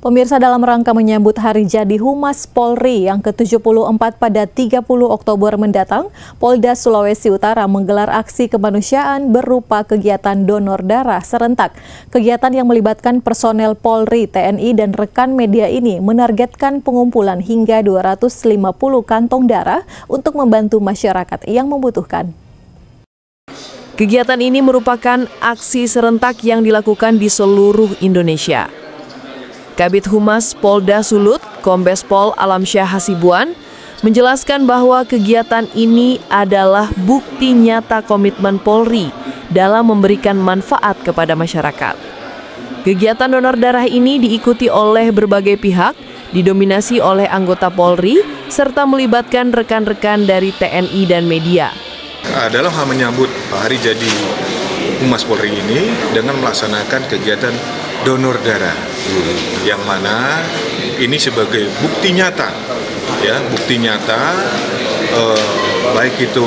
Pemirsa, dalam rangka menyambut Hari Jadi Humas Polri yang ke-74 pada 30 Oktober mendatang, Polda Sulawesi Utara menggelar aksi kemanusiaan berupa kegiatan donor darah serentak. Kegiatan yang melibatkan personel Polri, TNI, dan rekan media ini menargetkan pengumpulan hingga 250 kantong darah untuk membantu masyarakat yang membutuhkan. Kegiatan ini merupakan aksi serentak yang dilakukan di seluruh Indonesia. Kabid Humas Polda Sulut, Kombes Pol Alamsyah Hasibuan, menjelaskan bahwa kegiatan ini adalah bukti nyata komitmen Polri dalam memberikan manfaat kepada masyarakat. Kegiatan donor darah ini diikuti oleh berbagai pihak, didominasi oleh anggota Polri, serta melibatkan rekan-rekan dari TNI dan media. Dalam hal menyambut Hari Jadi Humas Polri ini dengan melaksanakan kegiatan donor darah, yang mana ini sebagai bukti nyata, bukti nyata baik itu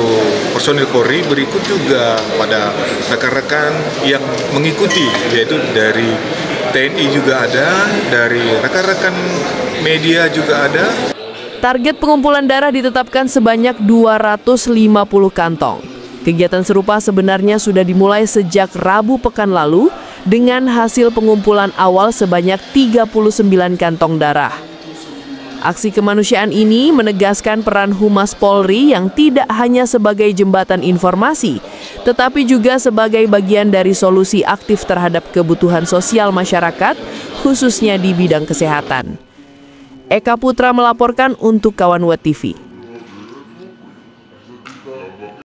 personil Polri, berikut juga pada rekan-rekan yang mengikuti, yaitu dari TNI juga ada, dari rekan-rekan media juga ada. Target pengumpulan darah ditetapkan sebanyak 250 kantong. Kegiatan serupa sebenarnya sudah dimulai sejak Rabu pekan lalu dengan hasil pengumpulan awal sebanyak 39 kantong darah. Aksi kemanusiaan ini menegaskan peran Humas Polri yang tidak hanya sebagai jembatan informasi, tetapi juga sebagai bagian dari solusi aktif terhadap kebutuhan sosial masyarakat, khususnya di bidang kesehatan. Eka Putra melaporkan untuk Kawan Wet TV.